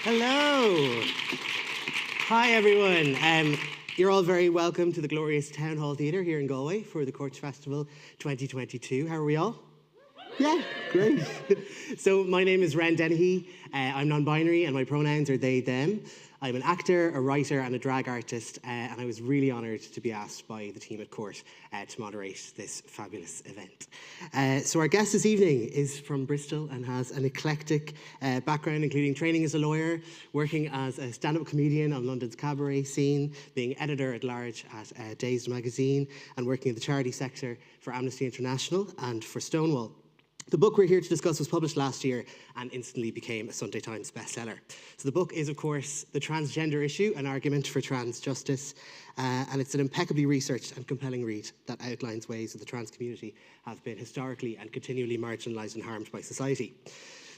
Hello. Hi, everyone. You're all very welcome to the glorious Town Hall Theatre here in Galway for the Courts Festival 2022. How are we all? Yeah, great. So my name is Ren Dennehy. I'm non-binary and my pronouns are they, them. I'm an actor, a writer and a drag artist, and I was really honoured to be asked by the team at Court to moderate this fabulous event. So our guest this evening is from Bristol and has an eclectic background, including training as a lawyer, working as a stand-up comedian on London's cabaret scene, being editor-at-large at Dazed magazine, and working in the charity sector for Amnesty International and for Stonewall. The book we're here to discuss was published last year and instantly became a Sunday Times bestseller. So the book is, of course, The Transgender Issue, an argument for trans justice, and it's an impeccably researched and compelling read that outlines ways that the trans community have been historically and continually marginalised and harmed by society.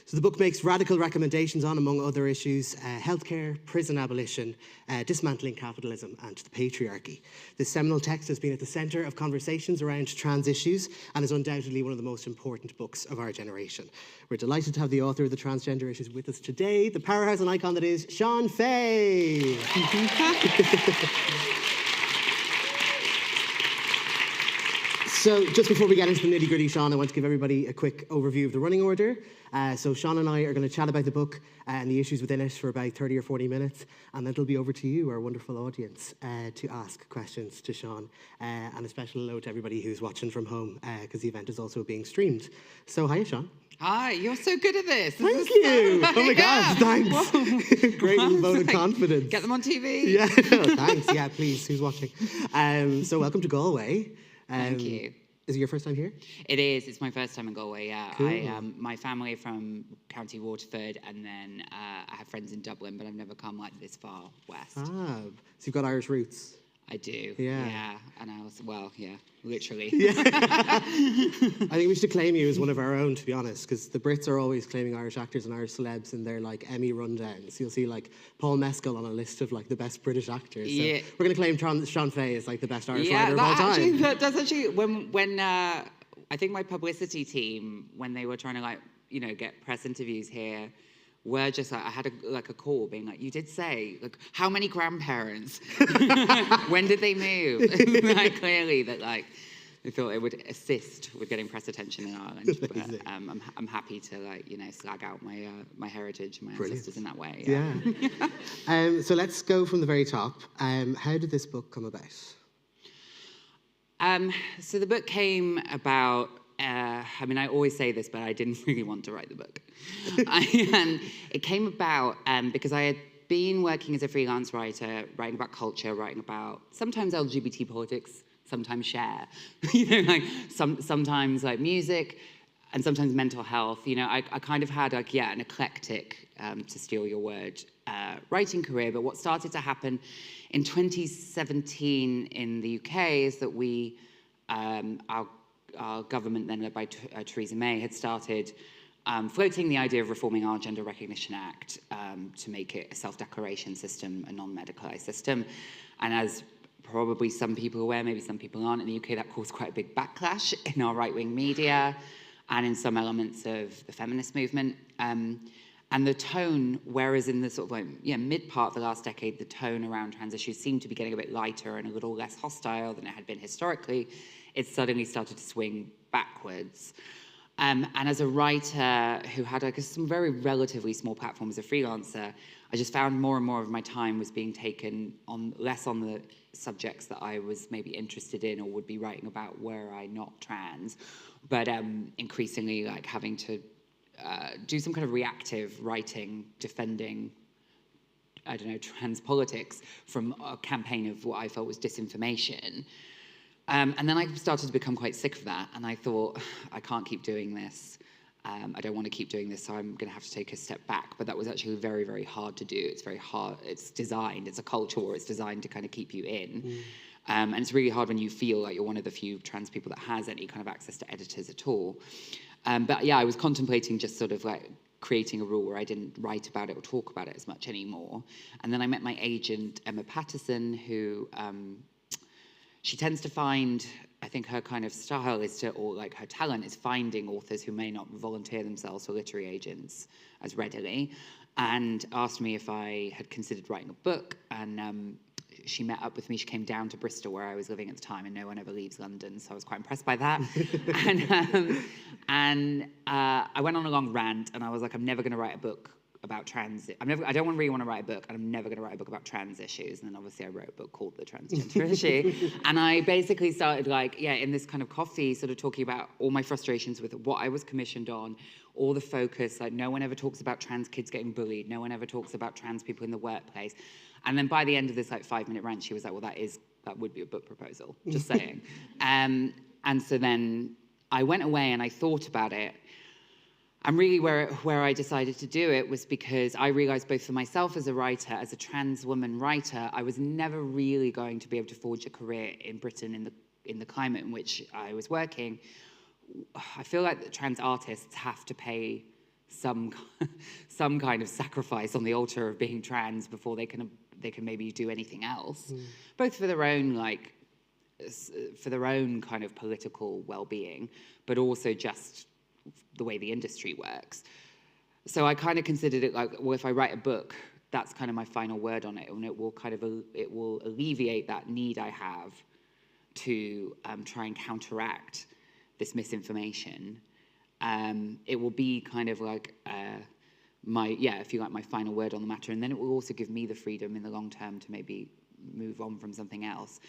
So the book makes radical recommendations on, among other issues, healthcare, prison abolition, dismantling capitalism and the patriarchy. This seminal text has been at the centre of conversations around trans issues and is undoubtedly one of the most important books of our generation. We're delighted to have the author of the transgender issues with us today, the powerhouse and icon that is Shon Faye. So just before we get into the nitty-gritty, Shon, I want to give everybody a quick overview of the running order. So Shon and I are going to chat about the book and the issues within it for about 30 or 40 minutes, and then it'll be over to you, our wonderful audience, to ask questions to Shon. And a special hello to everybody who's watching from home, because the event is also being streamed. So hiya, Shon. Hi, you're so good at this. Thank you. Oh my gosh, thanks. Great vote of confidence. Get them on TV. Yeah, no, thanks. Yeah, please, who's watching? So welcome to Galway. Thank you. Is it your first time here? It is. It's my first time in Galway, yeah. Cool. My family are from County Waterford, and then I have friends in Dublin, but I've never come like this far west. So you've got Irish roots. I do. Yeah. And I also, well, yeah, literally. Yeah. I think we should claim you as one of our own, to be honest, because the Brits are always claiming Irish actors and Irish celebs in their like Emmy rundowns. You'll see like Paul Mescal on a list of like the best British actors. So yeah. We're going to claim Shon Faye is like the best Irish writer of all time. That's actually when I think my publicity team, when they were trying to like, you know, get press interviews here, were just like, I had a call being like, you did say, like, how many grandparents? When did they move? Like, clearly that like, they thought it would assist with getting press attention in Ireland. But I'm happy to like, you know, slag out my heritage and my ancestors in that way. Yeah. So let's go from the very top. How did this book come about? So the book came about, I mean, I always say this, but I didn't really want to write the book. It came about because I had been working as a freelance writer, writing about culture, writing about sometimes LGBT politics, sometimes share, you know, like sometimes like music, and sometimes mental health. You know, I kind of had like, yeah, an eclectic, to steal your word, writing career. But what started to happen in 2017 in the UK is that we, our government, then led by Theresa May, had started floating the idea of reforming our Gender Recognition Act to make it a self-declaration system, a non-medicalised system. And as probably some people are aware, maybe some people aren't, in the UK that caused quite a big backlash in our right-wing media and in some elements of the feminist movement. And the tone, whereas in the sort of like, mid-part of the last decade, the tone around trans issues seemed to be getting a bit lighter and a little less hostile than it had been historically, it suddenly started to swing backwards. And as a writer who had some very relatively small platform as a freelancer, I just found more and more of my time was being taken on less on the subjects that I was maybe interested in or would be writing about were I not trans, but increasingly like having to do some kind of reactive writing, defending, I don't know, trans politics from a campaign of what I felt was disinformation. And then I started to become quite sick of that, and I thought, I can't keep doing this. I don't want to keep doing this, so I'm going to have to take a step back. But that was actually very, very hard to do. It's very hard. It's designed. It's a culture where it's designed to kind of keep you in. And it's really hard when you feel like you're one of the few trans people that has any kind of access to editors at all. But yeah, I was contemplating just sort of like creating a rule where I didn't write about it or talk about it as much anymore. And then I met my agent, Emma Patterson, who she tends to find I think her kind of style is to, or like her talent is finding authors who may not volunteer themselves for literary agents as readily, and asked me if I had considered writing a book. And she met up with me. She came down to Bristol, where I was living at the time, and no one ever leaves London, so I was quite impressed by that. and I went on a long rant, and I was like, I'm never going to write a book about trans. I don't really want to write a book, and I'm never going to write a book about trans issues. And then obviously I wrote a book called The Transgender Issue. And I basically started in this kind of coffee, sort of talking about all my frustrations with what I was commissioned on, all the focus, like no one ever talks about trans kids getting bullied. No one ever talks about trans people in the workplace. And then by the end of this 5-minute rant, she was like, well, that would be a book proposal, just saying. And so then I went away and I thought about it. And really where I decided to do it was because I realized, both for myself as a writer, as a trans woman writer, I was never really going to be able to forge a career in Britain in the climate in which I was working. I feel like the trans artists have to pay some kind of sacrifice on the altar of being trans before they can maybe do anything else, both for their own kind of political well-being, but also just the way the industry works. So I kind of considered it like, well, if I write a book, that's kind of my final word on it, and it will alleviate that need I have to try and counteract this misinformation. It will be kind of like my final word on the matter, and then it will also give me the freedom in the long term to maybe move on from something else.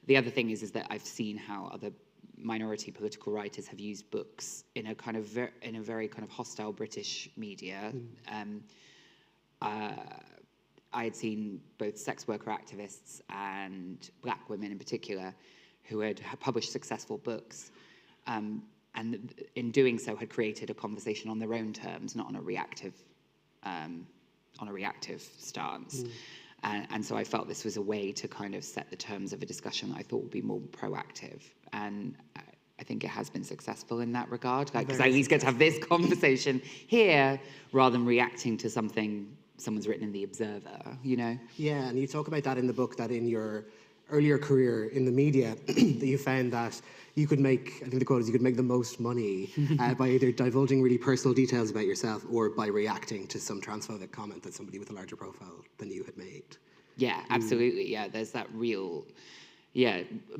The other thing is that I've seen how other minority political writers have used books in a very kind of hostile British media. I had seen both sex worker activists and black women in particular who had published successful books, and in doing so had created a conversation on their own terms, not on a reactive stance. And so I felt this was a way to kind of set the terms of a discussion that I thought would be more proactive. And I think it has been successful in that regard, because I at least get to have this conversation here rather than reacting to something someone's written in The Observer, you know? Yeah, and you talk about that in the book, that in your earlier career in the media, that you found that you could make, I think the quote is, you could make the most money by either divulging really personal details about yourself or by reacting to some transphobic comment that somebody with a larger profile than you had made. Yeah, absolutely. Yeah, there's that real,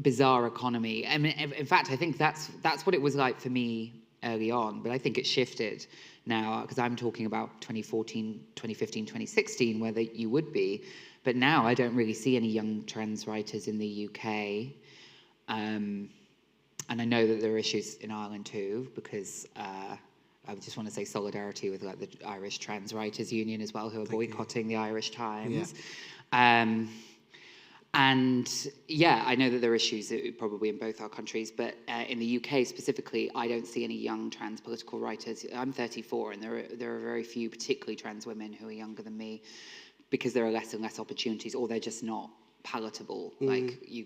bizarre economy. I mean, in fact, I think that's what it was like for me early on, but I think it's shifted now, because I'm talking about 2014, 2015, 2016, where you would be. But now I don't really see any young trans writers in the UK. And I know that there are issues in Ireland too, because I just want to say solidarity with the Irish Trans Writers Union as well, who are boycotting the Irish Times. Yeah. And I know that there are issues probably in both our countries, but in the UK specifically, I don't see any young trans political writers. I'm 34, and there are very few, particularly trans women, who are younger than me, because there are less and less opportunities, or they're just not palatable. Like you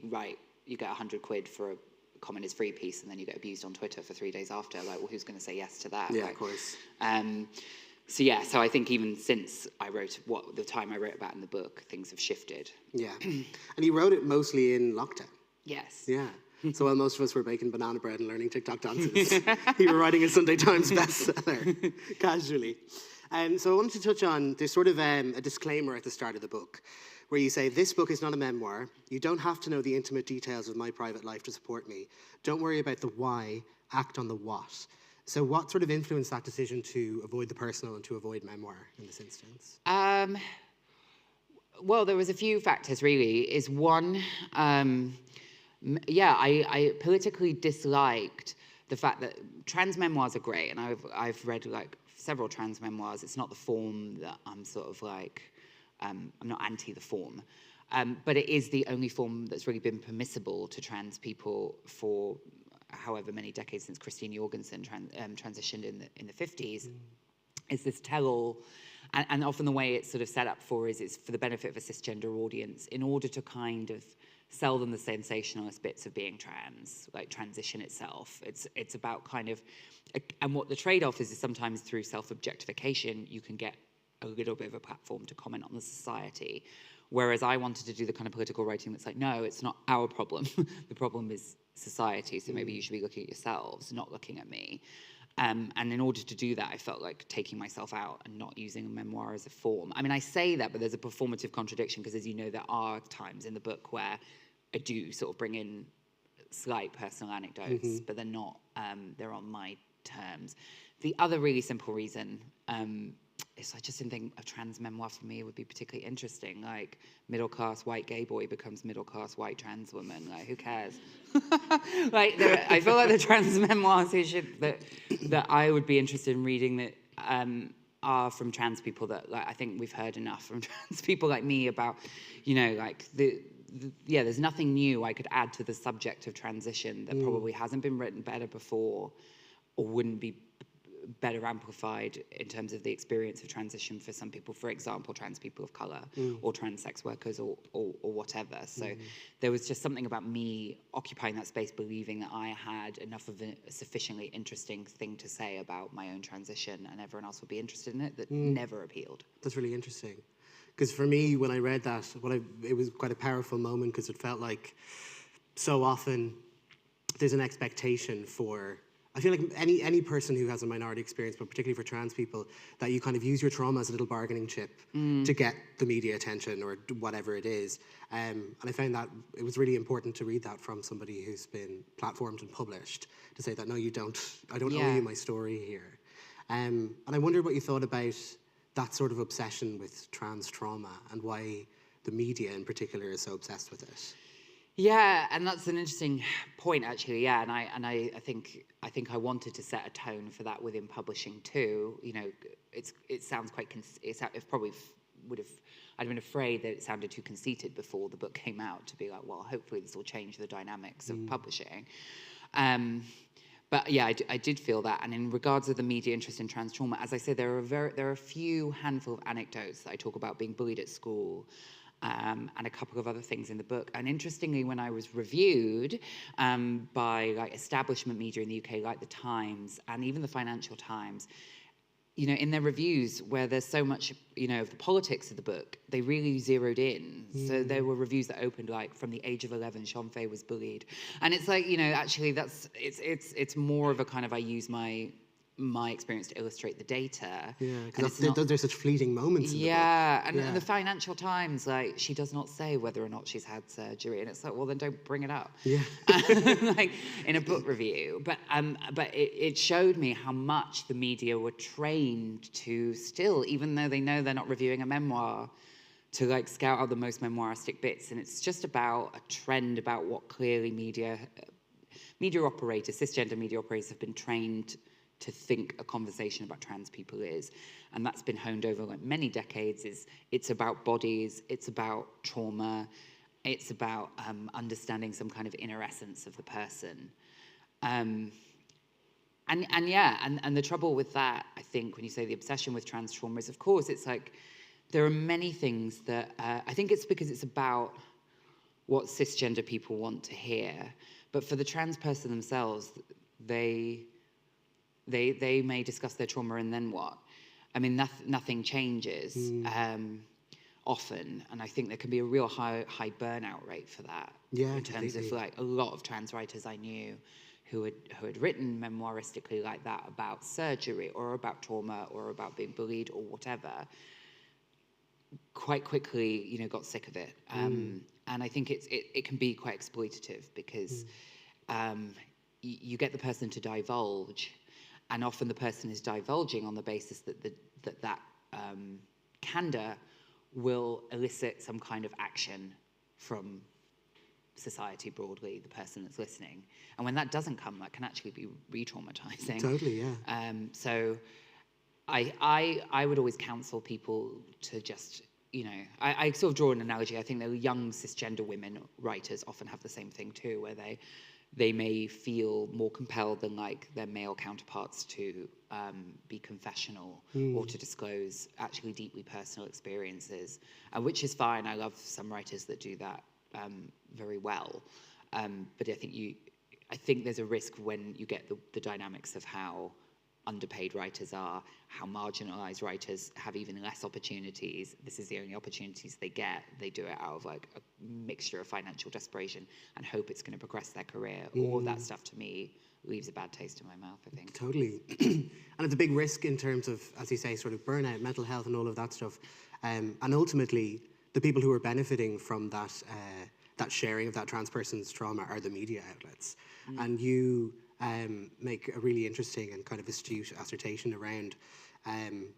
get £100 for a comment is free piece, and then you get abused on Twitter for 3 days after. Like, well, who's going to say yes to that? Yeah, of course. So I think even since the time I wrote about in the book, things have shifted. Yeah. And you wrote it mostly in lockdown. Yes. Yeah. So while most of us were baking banana bread and learning TikTok dances, you were writing a Sunday Times bestseller, casually. So I wanted to touch on, there's sort of a disclaimer at the start of the book, where you say, this book is not a memoir. You don't have to know the intimate details of my private life to support me. Don't worry about the why, act on the what. So what sort of influenced that decision to avoid the personal and to avoid memoir in this instance? Well, there was a few factors, really. Is one, I politically disliked the fact that trans memoirs are great, and I've read several trans memoirs. It's not the form that I'm sort of I'm not anti the form, but it is the only form that's really been permissible to trans people for however many decades since Christine Jorgensen transitioned in the 50s. It's this tell-all, and often the way it's sort of set up it's for the benefit of a cisgender audience, in order to kind of sell them the sensationalist bits of being trans, like transition itself. It's about kind of, and what the trade-off is sometimes through self-objectification, you can get a little bit of a platform to comment on the society, Whereas I wanted to do the kind of political writing that's like, no, it's not our problem. The problem is society. So maybe you should be looking at yourselves, not looking at me. And in order to do that, I felt like taking myself out and not using a memoir as a form. I mean, I say that, but there's a performative contradiction because, as you know, there are times in the book where I do sort of bring in slight personal anecdotes, but they're not, they're on my terms. The other really simple reason is I just didn't think a trans memoir for me would be particularly interesting. Like, middle-class white gay boy becomes middle-class white trans woman. Like, who cares? Like, I feel like the trans memoirs that I would be interested in reading that are from trans people that, like, I think we've heard enough from trans people like me about, you know, like yeah, there's nothing new I could add to the subject of transition that probably hasn't been written better before or wouldn't be better amplified in terms of the experience of transition for some people, for example, trans people of color or trans sex workers or whatever. So there was just something about me occupying that space, believing that I had enough of a sufficiently interesting thing to say about my own transition and everyone else would be interested in it, that never appealed. That's really interesting. Because for me, when I read that, it was quite a powerful moment because it felt like so often there's an expectation for, I feel like any person who has a minority experience, but particularly for trans people, that you kind of use your trauma as a little bargaining chip to get the media attention or whatever it is. And I found that it was really important to read that from somebody who's been platformed and published, to say that, no, you don't, I don't owe you my story here. And I wondered what you thought about that sort of obsession with trans trauma and why the media in particular is so obsessed with it. Yeah, and that's an interesting point, actually. Yeah, and I think I wanted to set a tone for that within publishing too. You know, it sounds quite. It probably would have. I'd been afraid that it sounded too conceited before the book came out to be like, well, hopefully this will change the dynamics of publishing. But yeah, I did feel that. And in regards to the media interest in trans trauma, as I say, there are a few handful of anecdotes that I talk about being bullied at school. And a couple of other things in the book. And interestingly, when I was reviewed by like establishment media in the UK, like the Times and even the Financial Times, you know, in their reviews where there's so much, you know, of the politics of the book, they really zeroed in. So there were reviews that opened like, from the age of 11, Shon Faye was bullied. And it's like, you know, actually it's more of a kind of, I use my experience to illustrate the data. Yeah, because there's such fleeting moments in the book. And the Financial Times, like, she does not say whether or not she's had surgery, and it's like, well, then don't bring it up. Yeah. Like, in a book review. But it showed me how much the media were trained to still, even though they know they're not reviewing a memoir, to like scout out the most memoiristic bits. And it's just about a trend about what clearly media operators, cisgender media operators, have been trained to think a conversation about trans people is. And that's been honed over like many decades. It's about bodies, it's about trauma, it's about understanding some kind of inner essence of the person. And the trouble with that, I think, when you say the obsession with trans trauma is, of course, it's like, there are many things that, I think it's because it's about what cisgender people want to hear. But for the trans person themselves, they may discuss their trauma and then what? I mean, nothing changes often, and I think there can be a real high burnout rate for that. Yeah, in terms of like a lot of trans writers I knew who had written memoiristically like that about surgery or about trauma or about being bullied or whatever, quite quickly, you know, got sick of it. And I think it can be quite exploitative because you get the person to divulge. And often the person is divulging on the basis that candor will elicit some kind of action from society broadly, the person that's listening. And when that doesn't come, that can actually be re-traumatizing. Totally, yeah. So I would always counsel people to just, you know, I sort of draw an analogy. I think that young cisgender women writers often have the same thing too, where they may feel more compelled than like their male counterparts to be confessional or to disclose actually deeply personal experiences, which is fine. I love some writers that do that very well, but I think there's a risk when you get the dynamics of how underpaid writers are, how marginalized writers have even less opportunities. This is the only opportunities they get. They do it out of like a mixture of financial desperation and hope it's going to progress their career. All of that stuff to me leaves a bad taste in my mouth, I think. Totally. And it's a big risk in terms of, as you say, sort of burnout, mental health and all of that stuff. And ultimately, the people who are benefiting from that that sharing of that trans person's trauma are the media outlets. And you make a really interesting and kind of astute assertion around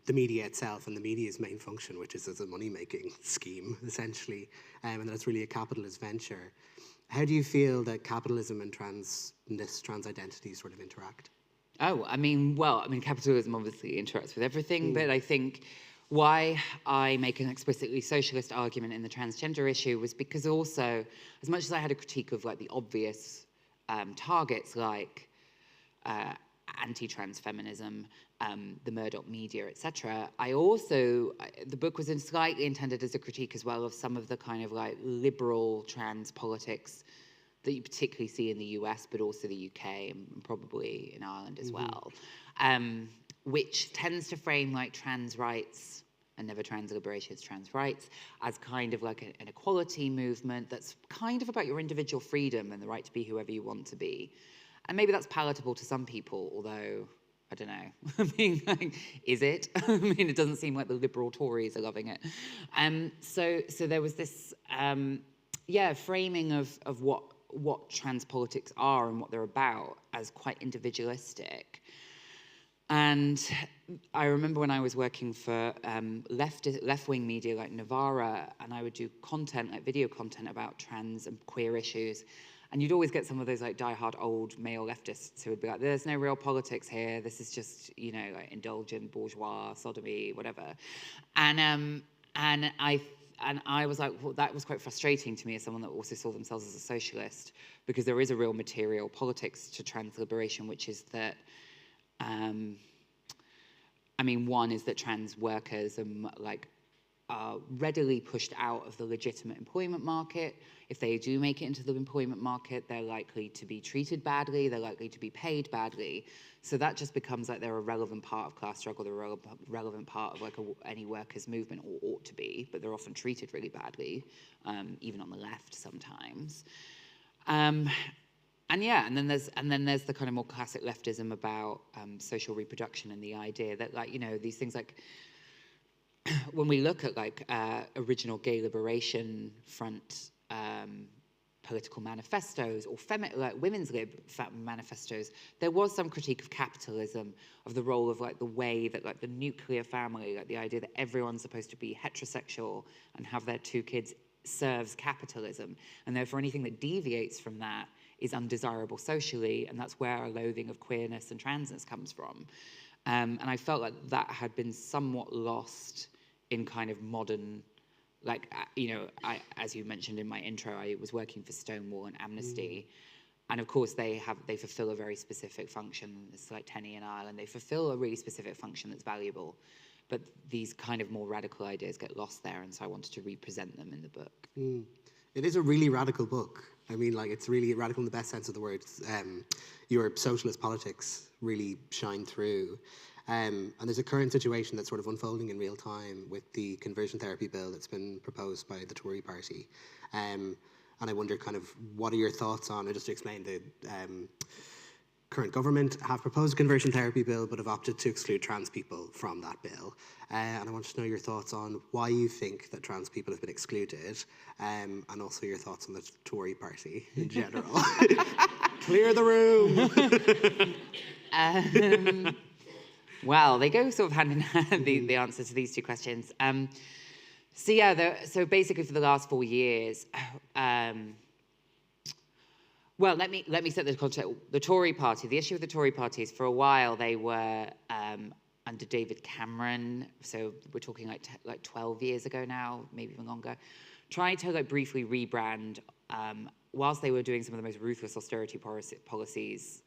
the media itself and the media's main function, which is as a money-making scheme, essentially, and that it's really a capitalist venture. How do you feel that capitalism and trans identity sort of interact? Oh, capitalism obviously interacts with everything, but I think why I make an explicitly socialist argument in the transgender issue was because also, as much as I had a critique of like the obvious targets like anti-trans feminism, the Murdoch media, etc., the book was slightly intended as a critique as well of some of the kind of like liberal trans politics that you particularly see in the US, but also the UK and probably in Ireland as well, which tends to frame like trans rights, and never trans liberation, it's trans rights, as kind of like an equality movement that's kind of about your individual freedom and the right to be whoever you want to be. And maybe that's palatable to some people, although, I don't know. I mean, like, is it? I mean, it doesn't seem like the liberal Tories are loving it. So there was this, framing of what trans politics are and what they're about as quite individualistic. And I remember when I was working for left-wing media like Novara, and I would do content, like video content about trans and queer issues, and you'd always get some of those like diehard old male leftists who would be like, "There's no real politics here. This is just, you know, like indulgent bourgeois sodomy, whatever." And I was like, well, that was quite frustrating to me as someone that also saw themselves as a socialist, because there is a real material politics to trans liberation, which is that. One is that trans workers are readily pushed out of the legitimate employment market. If they do make it into the employment market, they're likely to be treated badly, they're likely to be paid badly. So that just becomes like they're a relevant part of class struggle, they're a relevant part of like any workers' movement, or ought to be, but they're often treated really badly, even on the left sometimes. And then there's the kind of more classic leftism about social reproduction and the idea that, like, you know, these things like when we look at like original gay liberation front political manifestos or women's lib manifestos, there was some critique of capitalism, of the role of like the way that like the nuclear family, like the idea that everyone's supposed to be heterosexual and have their 2 kids, serves capitalism, and therefore anything that deviates from that is undesirable socially, and that's where our loathing of queerness and transness comes from. And I felt like that had been somewhat lost in kind of modern, like, as you mentioned in my intro, I was working for Stonewall and Amnesty, and of course they fulfill a very specific function. It's like Tenny in Ireland, they fulfill a really specific function that's valuable, but these kind of more radical ideas get lost there, and so I wanted to represent them in the book. It is a really radical book. I mean, like, it's really radical in the best sense of the word. Your socialist politics really shine through. And there's a current situation that's sort of unfolding in real time with the conversion therapy bill that's been proposed by the Tory party. And I wonder kind of what are your thoughts on, just to explain, the current government have proposed a conversion therapy bill but have opted to exclude trans people from that bill. And I want to know your thoughts on why you think that trans people have been excluded, and also your thoughts on the Tory party in general. Clear the room. Well, they go sort of hand in hand, the answer to these 2 questions. So basically for the last 4 years, well, let me set the context. The Tory party, the issue with the Tory party is for a while they were under David Cameron, so we're talking like 12 years ago now, maybe even longer, trying to like briefly rebrand, whilst they were doing some of the most ruthless austerity policies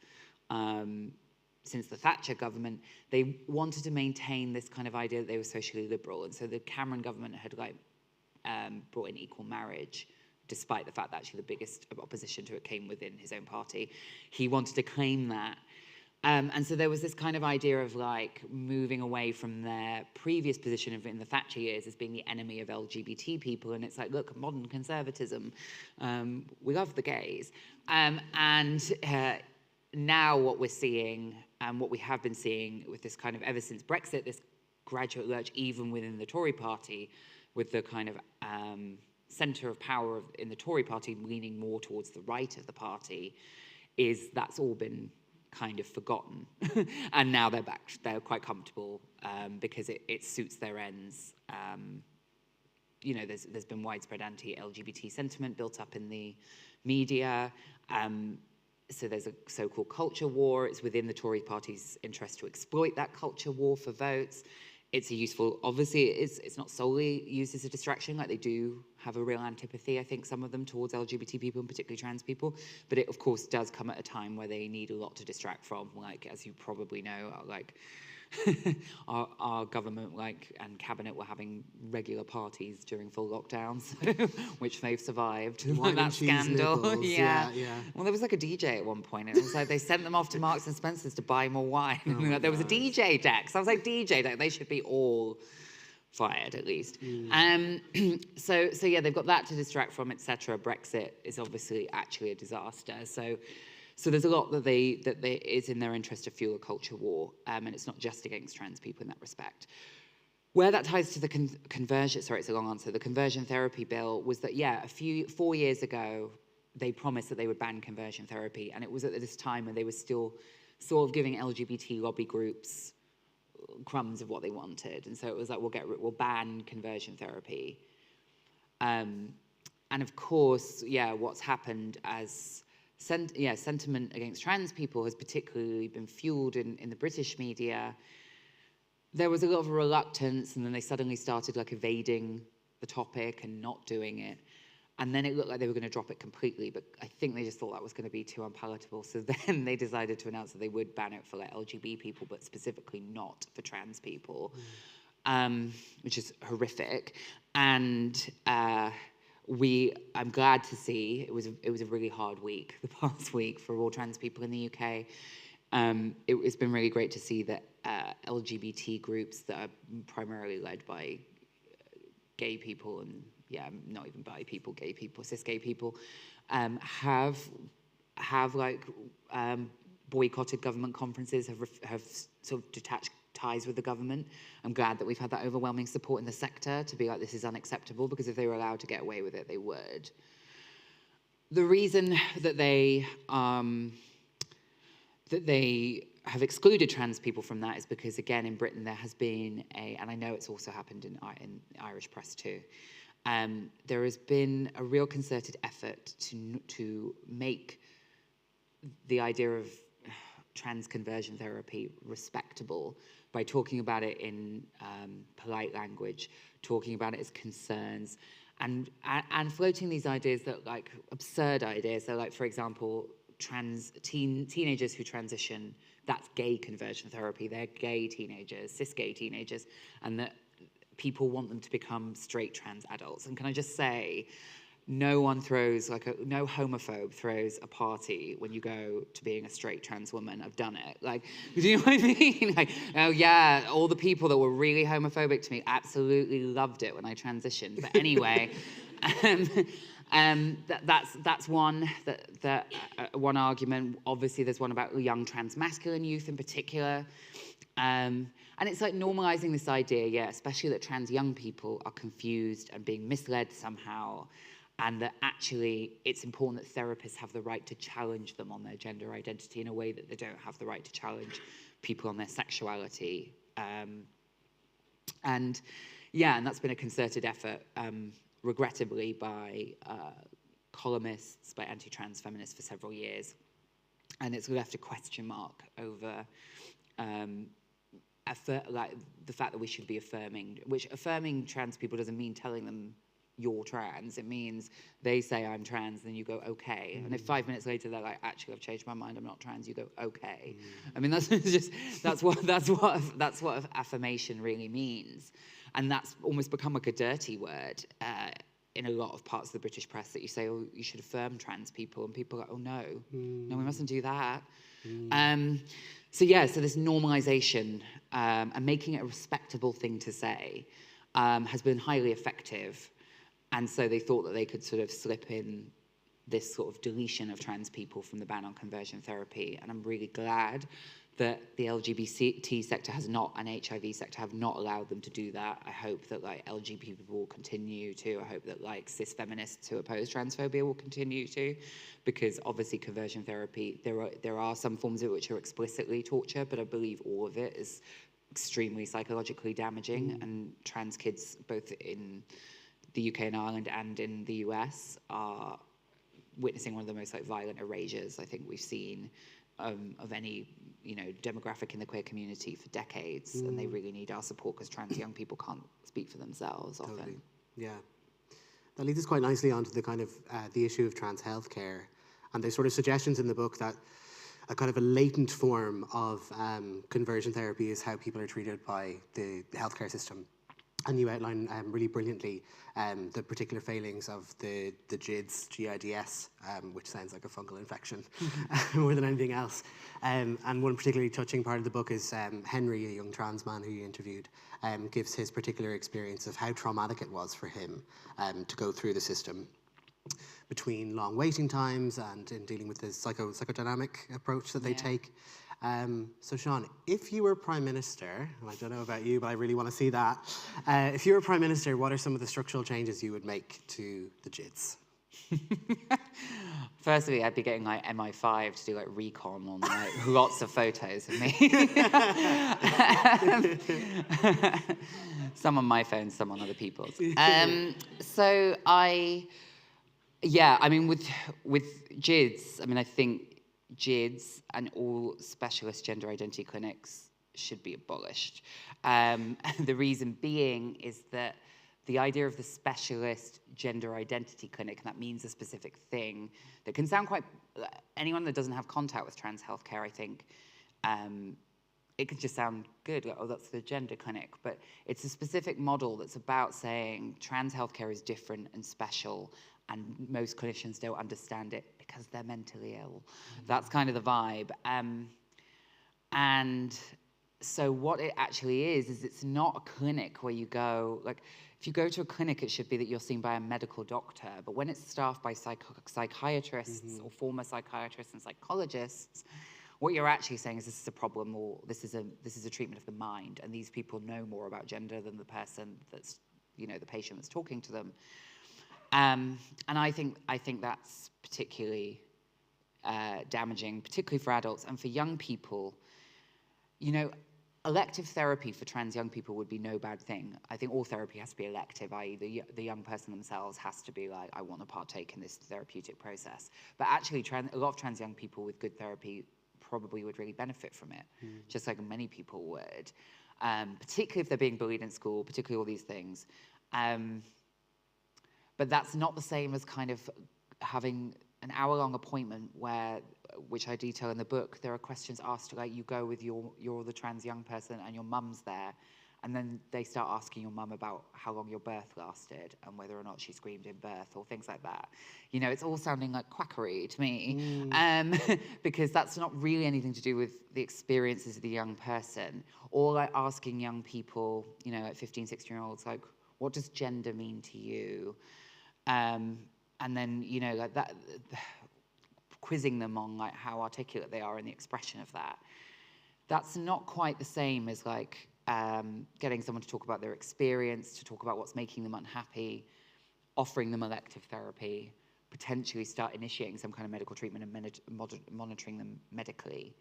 since the Thatcher government. They wanted to maintain this kind of idea that they were socially liberal, and so the Cameron government had like brought in equal marriage, despite the fact that actually the biggest opposition to it came within his own party. He wanted to claim that And so there was this kind of idea of like moving away from their previous position in the Thatcher years as being the enemy of LGBT people. And it's like, look, modern conservatism, we love the gays. Now what we're seeing, and what we have been seeing with this kind of, ever since Brexit, this graduate lurch even within the Tory party, with the kind of centre of power in the Tory party leaning more towards the right of the party, is that's all been kind of forgotten. And now they're back, they're quite comfortable because it suits their ends. You know, there's been widespread anti-LGBT sentiment built up in the media. So there's a so-called culture war. It's within the Tory party's interest to exploit that culture war for votes. It's a useful, obviously it's not solely used as a distraction, like they do have a real antipathy, I think, some of them, towards LGBT people and particularly trans people, but it of course does come at a time where they need a lot to distract from, like, as you probably know, like, our government, like, and cabinet were having regular parties during full lockdowns, which they've survived. Wine that and cheese scandal. nipples. Yeah. Yeah. Well, there was like a DJ at one point, and it was like they sent them off to Marks and Spencer's to buy more wine. Oh There was a DJ deck. So I was like, DJ deck, they should be all fired at least. So yeah, they've got that to distract from, etc. Brexit is obviously actually a disaster. So there's a lot that is in their interest to fuel a culture war, and it's not just against trans people in that respect. Where that ties to the conversion, sorry, it's a long answer. The conversion therapy bill was that, yeah, 4 years ago, they promised that they would ban conversion therapy, and it was at this time when they were still sort of giving LGBT lobby groups crumbs of what they wanted, and so it was like, we'll ban conversion therapy. And of course, yeah, what's happened as sentiment against trans people has particularly been fueled in the British media. There was a lot of reluctance, and then they suddenly started like evading the topic and not doing it. And then it looked like they were going to drop it completely, but I think they just thought that was going to be too unpalatable. So then they decided to announce that they would ban it for like LGBT people, but specifically not for trans people, which is horrific. And I'm glad to see it was a really hard week, the past week, for all trans people in the UK. It's been really great to see that LGBT groups that are primarily led by gay people and not even bi people, gay people, cis gay people, have boycotted government conferences, have sort of detached ties with the government. I'm glad that we've had that overwhelming support in the sector to be like, this is unacceptable, because if they were allowed to get away with it, they would. The reason that they have excluded trans people from that is because, again, in Britain there has been and I know it's also happened in Irish press too, there has been a real concerted effort to make the idea of trans conversion therapy respectable by talking about it in polite language, talking about it as concerns, and floating these ideas that, like, absurd ideas. So, like, for example, teenagers who transition, that's gay conversion therapy. They're gay teenagers, cis gay teenagers, and that people want them to become straight trans adults. And can I just say, no homophobe throws a party when you go to being a straight trans woman. I've done it. Like, do you know what I mean? Like, oh yeah, all the people that were really homophobic to me absolutely loved it when I transitioned. But anyway, that's one one argument. Obviously, there's one about young trans masculine youth in particular. And it's like normalizing this idea, especially that trans young people are confused and being misled somehow, and that actually it's important that therapists have the right to challenge them on their gender identity in a way that they don't have the right to challenge people on their sexuality. And that's been a concerted effort, regrettably, by columnists, by anti-trans feminists for several years. And it's left a question mark over like the fact that we should be affirming trans people doesn't mean telling them you're trans. It means they say I'm trans, then you go okay. And if 5 minutes later they're like, actually I've changed my mind, I'm not trans, you go okay. I mean, that's what affirmation really means. And that's almost become like a dirty word in a lot of parts of the British press that you say, oh, you should affirm trans people, and people are like, oh no, no, we mustn't do that. So this normalization and making it a respectable thing to say has been highly effective. And so they thought that they could sort of slip in this sort of deletion of trans people from the ban on conversion therapy. And I'm really glad that the LGBT sector has not, and HIV sector have not allowed them to do that. I hope that like LGBT people will continue to. I hope that like cis feminists who oppose transphobia will continue to, because obviously conversion therapy, there are some forms of it which are explicitly torture, but I believe all of it is extremely psychologically damaging. And trans kids, both in the UK and Ireland and in the US, are witnessing one of the most like violent erasures I think we've seen of any demographic in the queer community for decades, and they really need our support because trans young people can't speak for themselves often. Totally. Yeah, that leads us quite nicely onto the kind of the issue of trans healthcare, and there's sort of suggestions in the book that a kind of a latent form of conversion therapy is how people are treated by the healthcare system. And you outline really brilliantly the particular failings of the GIDS, GIDS, which sounds like a fungal infection more than anything else. And one particularly touching part of the book is Henry, a young trans man who you interviewed, gives his particular experience of how traumatic it was for him to go through the system, between long waiting times and in dealing with the psychodynamic approach that they take. So Shon, if you were Prime Minister, and I don't know about you, but I really want to see that, if you were Prime Minister, what are some of the structural changes you would make to the GIDS? Firstly, I'd be getting like MI5 to do like recon on like lots of photos of me. Some on my phone, some on other people's. With GIDS, I think GIDS and all specialist gender identity clinics should be abolished. The reason being is that the idea of the specialist gender identity clinic, and that means a specific thing that can sound quite, anyone that doesn't have contact with trans healthcare, I think, it could just sound good, like, oh, that's the gender clinic, but it's a specific model that's about saying trans healthcare is different and special, and most clinicians don't understand it because they're mentally ill. That's kind of the vibe. And so what it actually is it's not a clinic where you go, like, if you go to a clinic, it should be that you're seen by a medical doctor, but when it's staffed by psychiatrists or former psychiatrists and psychologists, what you're actually saying is this is a problem, or this is a treatment of the mind, and these people know more about gender than the person that's, the patient that's talking to them. And I think that's particularly damaging, particularly for adults. And for young people, elective therapy for trans young people would be no bad thing. I think all therapy has to be elective, i.e. the young person themselves has to be like, I want to partake in this therapeutic process. But actually, a lot of trans young people with good therapy probably would really benefit from it, just like many people would, particularly if they're being bullied in school, particularly all these things. But that's not the same as kind of having an hour-long appointment which I detail in the book, there are questions asked, like you go with you're the trans young person and your mum's there, and then they start asking your mum about how long your birth lasted and whether or not she screamed in birth or things like that. It's all sounding like quackery to me, because that's not really anything to do with the experiences of the young person, or like asking young people, like 15, 16-year-olds, like, what does gender mean to you? And then, like that, quizzing them on like how articulate they are in the expression of that. That's not quite the same as like getting someone to talk about their experience, to talk about what's making them unhappy, offering them elective therapy, potentially start initiating some kind of medical treatment and monitoring them medically.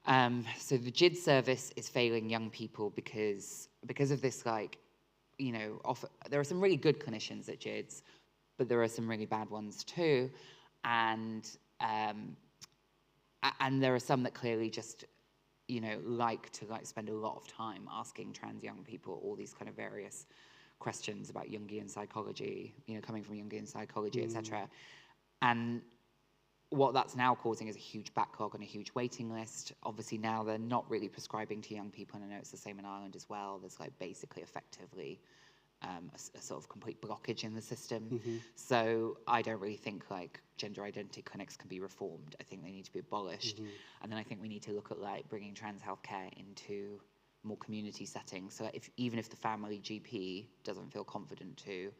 So the GID service is failing young people because of this, like, there are some really good clinicians at GIDS, but there are some really bad ones too. And there are some that clearly just, like to spend a lot of time asking trans young people all these kind of various questions about Jungian psychology, coming from Jungian psychology, etc. And what that's now causing is a huge backlog and a huge waiting list. Obviously now they're not really prescribing to young people, and I know it's the same in Ireland as well. There's like basically effectively a sort of complete blockage in the system. So I don't really think like gender identity clinics can be reformed. I think they need to be abolished. And then I think we need to look at like bringing trans healthcare into more community settings. So even if the family GP doesn't feel confident to,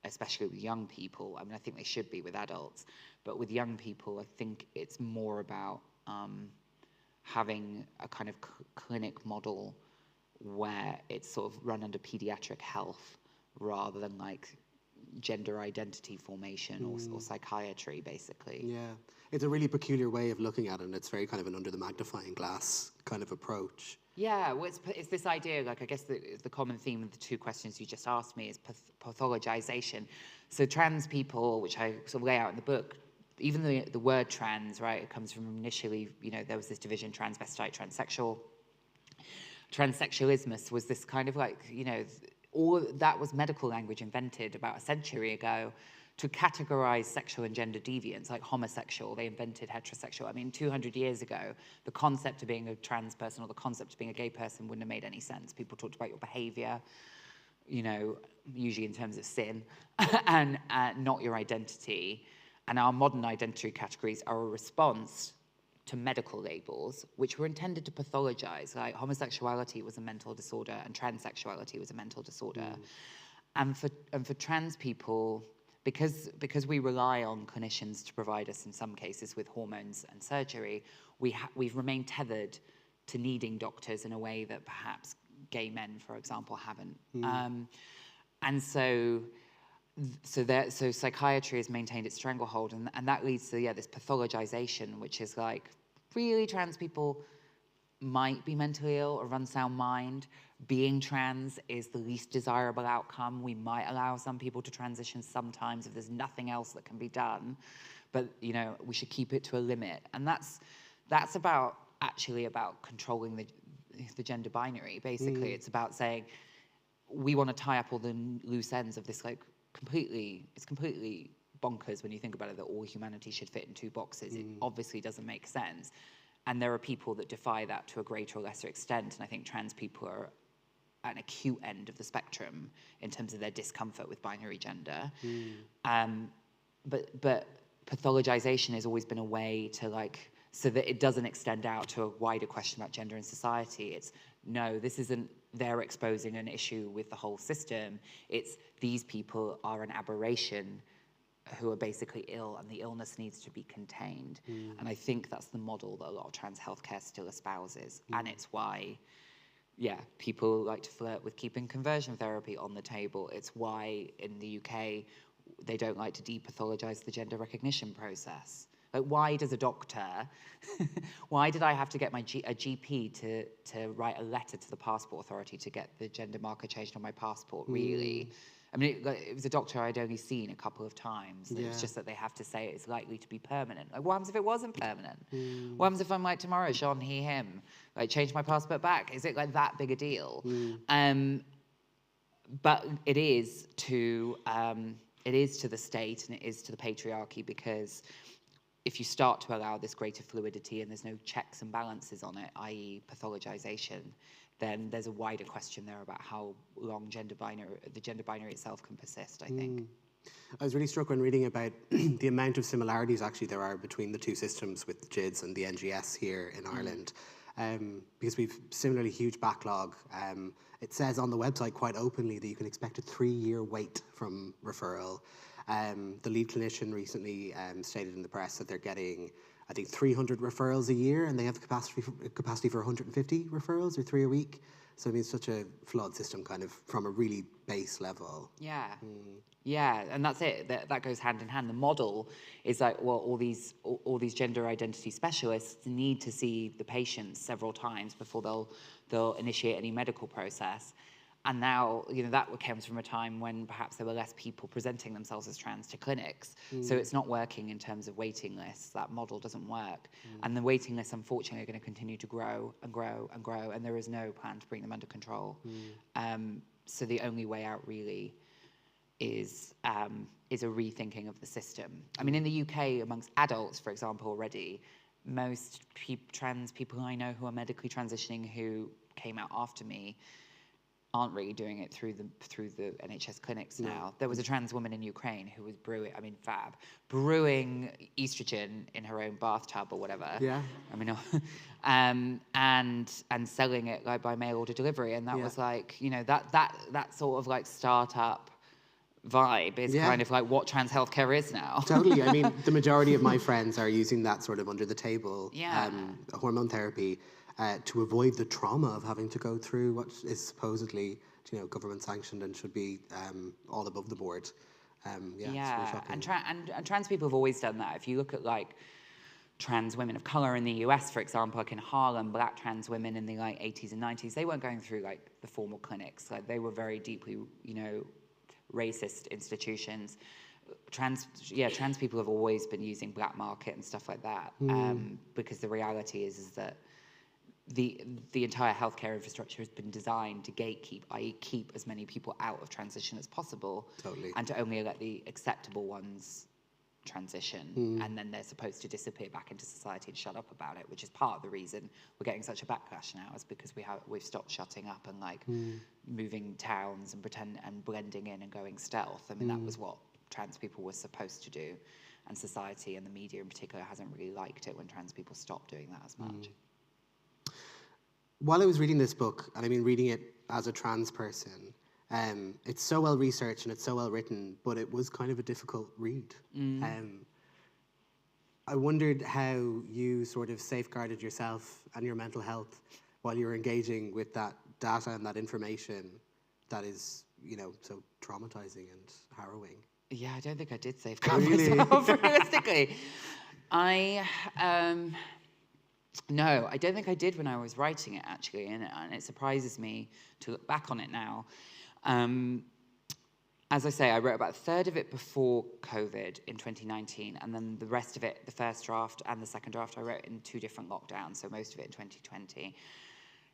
especially with young people, I mean, I think they should be with adults, but with young people, I think it's more about having a kind of clinic model where it's sort of run under pediatric health rather than like gender identity formation or psychiatry, basically. Yeah, it's a really peculiar way of looking at it, and it's very kind of an under the magnifying glass kind of approach. Yeah, well, it's this idea, like I guess the common theme of the two questions you just asked me is pathologization. So trans people, which I sort of lay out in the book, even the word trans, right, it comes from initially, there was this division, transvestite, transsexual. Transsexualismus was this kind of like, all that was medical language invented about a century ago to categorize sexual and gender deviance, like homosexual. They invented heterosexual. I mean, 200 years ago, the concept of being a trans person or the concept of being a gay person wouldn't have made any sense. People talked about your behavior, usually in terms of sin, and not your identity. And our modern identity categories are a response to medical labels, which were intended to pathologize. Like homosexuality was a mental disorder and transsexuality was a mental disorder. And for trans people, because we rely on clinicians to provide us in some cases with hormones and surgery, we've remained tethered to needing doctors in a way that perhaps gay men, for example, haven't. And so psychiatry has maintained its stranglehold, and that leads to this pathologization, which is like, really, trans people might be mentally ill or unsound mind. Being trans is the least desirable outcome. We might allow some people to transition sometimes if there's nothing else that can be done, but we should keep it to a limit. And that's actually about controlling the gender binary. Basically, it's about saying we want to tie up all the loose ends of this it's completely bonkers when you think about it, that all humanity should fit in 2 boxes. It obviously doesn't make sense. And there are people that defy that to a greater or lesser extent. And I think trans people are at an acute end of the spectrum in terms of their discomfort with binary gender. But pathologization has always been a way to so that it doesn't extend out to a wider question about gender in society. It's, no, this isn't they're exposing an issue with the whole system. It's these people are an aberration who are basically ill, and the illness needs to be contained. And I think that's the model that a lot of trans healthcare still espouses. And it's why, people like to flirt with keeping conversion therapy on the table. It's why in the UK, they don't like to depathologize the gender recognition process. Like, why does a doctor, why did I have to get a GP to write a letter to the passport authority to get the gender marker changed on my passport, really? I mean, it was a doctor I'd only seen a couple of times. It was just that they have to say it's likely to be permanent. Like, what happens if it wasn't permanent? What happens if I'm like, tomorrow, Shon, he, him? Like, change my passport back? Is it like that big a deal? But it is to the state and it is to the patriarchy, because if you start to allow this greater fluidity and there's no checks and balances on it, i.e. pathologization, then there's a wider question there about how long the gender binary itself can persist, I think. I was really struck when reading about the amount of similarities actually there are between the two systems with GIDS and the NGS here in Ireland, because we've similarly huge backlog. It says on the website quite openly that you can expect a 3-year wait from referral. The lead clinician recently stated in the press that they're getting, I think, 300 referrals a year, and they have the capacity for 150 referrals, or 3 a week. So I mean, it's such a flawed system, kind of from a really base level. Yeah, and that's it. That goes hand in hand. The model is like, well, all these gender identity specialists need to see the patients several times before they'll initiate any medical process. And now, that comes from a time when perhaps there were less people presenting themselves as trans to clinics. So it's not working in terms of waiting lists. That model doesn't work. And the waiting lists, unfortunately, are going to continue to grow and grow and grow, and there is no plan to bring them under control. So the only way out really is a rethinking of the system. I mean, in the UK, amongst adults, for example, already, most trans people I know who are medically transitioning who came out after me, aren't really doing it through the NHS clinics now. There was a trans woman in Ukraine who was brewing estrogen in her own bathtub or whatever. Yeah. I mean, and selling it like by mail order delivery, and that was like, you know, that sort of like startup vibe is kind of like what trans healthcare is now. Totally. I mean, the majority of my friends are using that sort of under the table hormone therapy to avoid the trauma of having to go through what is supposedly, you know, government sanctioned and should be all above the board. It's really shocking. And trans people have always done that. If you look at like trans women of color in the US, for example, like in Harlem, black trans women in the like 80s and 90s, they weren't going through like the formal clinics. Like they were very deeply, you know, racist institutions. Trans people have always been using black market and stuff like that, because the reality is that the entire healthcare infrastructure has been designed to gatekeep, i.e. keep as many people out of transition as possible, and to only let the acceptable ones transition, and then they're supposed to disappear back into society and shut up about it, which is part of the reason we're getting such a backlash now, is because we've stopped shutting up and like moving towns and blending in and going stealth. I mean, that was what trans people were supposed to do, and society and the media in particular hasn't really liked it when trans people stop doing that as much. While I was reading this book, and I mean reading it as a trans person, it's so well researched and it's so well written, but it was kind of a difficult read. I wondered how you sort of safeguarded yourself and your mental health while you were engaging with that data and that information that is, you know, so traumatizing and harrowing. Yeah, I don't think I did safeguard myself, realistically. No, I don't think I did when I was writing it, actually, and it surprises me to look back on it now. As I say, I wrote about a third of it before COVID in 2019, and then the rest of it, the first draft and the second draft, I wrote in 2 different lockdowns, so most of it in 2020.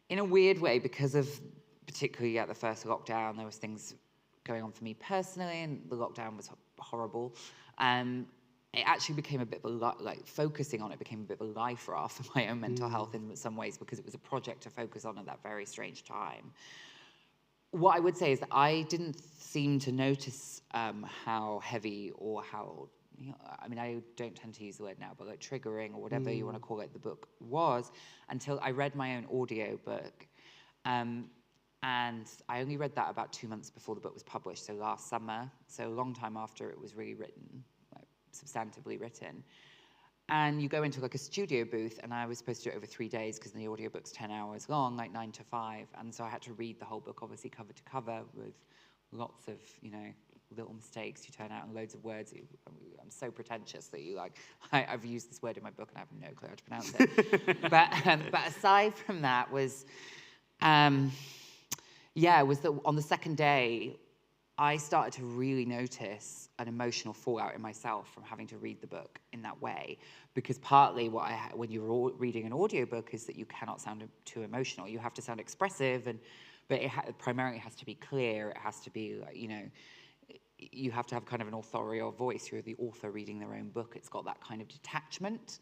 In a weird way, because of particularly at the first lockdown, there was things going on for me personally, and the lockdown was horrible. It actually became a bit of a, focusing on it became a bit of a life raft for my own mental health in some ways, because it was a project to focus on at that very strange time. What I would say is that I didn't seem to notice how heavy or how, you know, I mean, I don't tend to use the word now, but like triggering or whatever you want to call it, the book was, until I read my own audio book. And I only read that about 2 months before the book was published, so last summer, so a long time after it was really written, like substantively written. And you go into like a studio booth, and I was supposed to do it over 3 days because the audiobook's 10 hours long, like 9 to 5. And so I had to read the whole book, obviously cover to cover, with lots of, you know, little mistakes you turn out and loads of words. I'm so pretentious that I've used this word in my book and I have no clue how to pronounce it. But aside from that was that on the second day, I started to really notice an emotional fallout in myself from having to read the book in that way, because partly when you're reading an audiobook is that you cannot sound too emotional. You have to sound expressive, but it primarily has to be clear. It has to be, you know, you have to have kind of an authorial voice. You're the author reading their own book. It's got that kind of detachment.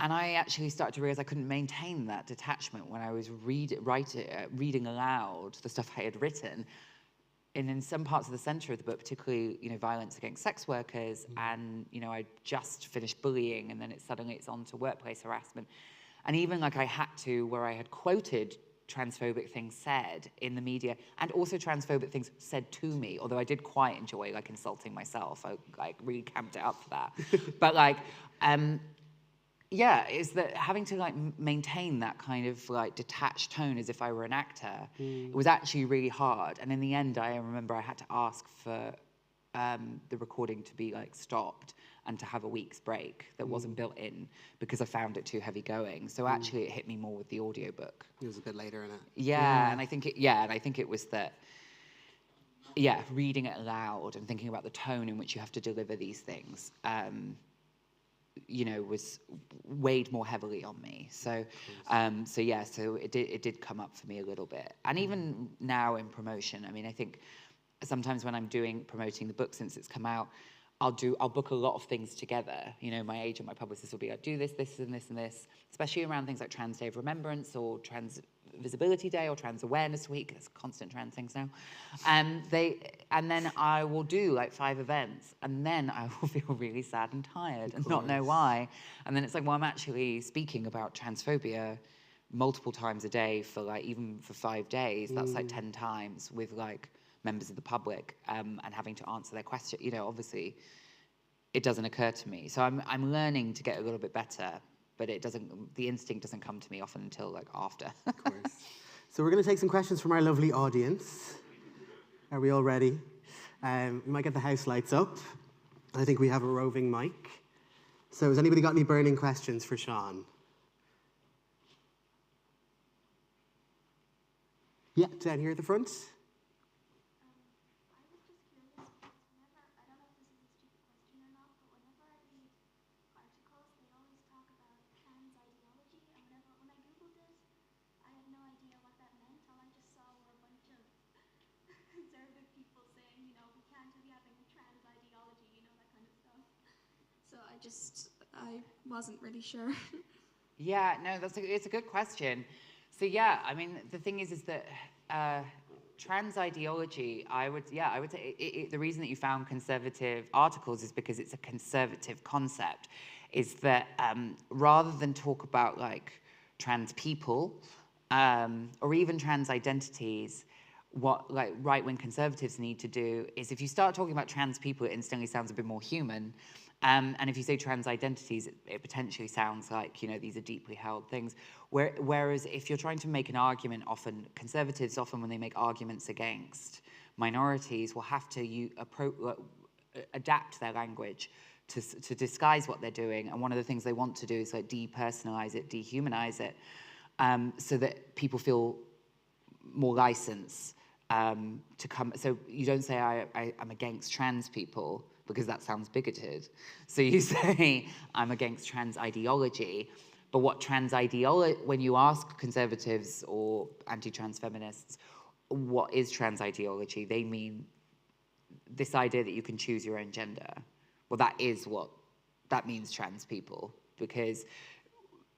And I actually started to realize I couldn't maintain that detachment when I was reading aloud the stuff I had written. And in some parts of the center of the book, particularly, you know, violence against sex workers, and, you know, I just finished bullying, and then it's on to workplace harassment. And even like I had to, where I had quoted transphobic things said in the media, and also transphobic things said to me, although I did quite enjoy like insulting myself. I like really camped it up for that. But like, is that having to like maintain that kind of like detached tone as if I were an actor, it was actually really hard. And in the end, I remember I had to ask for the recording to be like stopped and to have a week's break that wasn't built in, because I found it too heavy going. So actually it hit me more with the audiobook. It was a bit later in it. And I think it was that, reading it aloud and thinking about the tone in which you have to deliver these things, you know, was weighed more heavily on me. So it did come up for me a little bit. And even now in promotion, I mean, I think sometimes when I'm promoting the book since it's come out, I'll book a lot of things together. You know, my agent, my publicist will be like, do this, this, and this, and this, especially around things like Trans Day of Remembrance or Visibility Day or Trans Awareness Week. There's constant trans things now. And then I will do like 5 events, and then I will feel really sad and tired and not know why. And then it's like, well, I'm actually speaking about transphobia multiple times a day for like, even for 5 days. That's like 10 times with like members of the public, and having to answer their question. You know, obviously, it doesn't occur to me. So I'm learning to get a little bit better, but the instinct doesn't come to me often until like after. Of course. So we're going to take some questions from our lovely audience. Are we all ready? We might get the house lights up. I think we have a roving mic. So has anybody got any burning questions for Shon? Yeah, down here at the front. I wasn't really sure. Yeah, no, it's a good question. So yeah, I mean, the thing is that trans ideology, I would say the reason that you found conservative articles is because it's a conservative concept. Is that rather than talk about like trans people or even trans identities, what like right-wing conservatives need to do is, if you start talking about trans people, it instantly sounds a bit more human. And if you say trans identities, it potentially sounds like, you know, these are deeply held things. Whereas if you're trying to make an argument, conservatives often when they make arguments against minorities will have to adapt their language to disguise what they're doing. And one of the things they want to do is like depersonalize it, dehumanize it, so that people feel more license to come. So you don't say I'm against trans people, because that sounds bigoted. So you say, I'm against trans ideology. But what trans ideology, when you ask conservatives or anti-trans feminists, what is trans ideology? They mean this idea that you can choose your own gender. Well, that means trans people. Because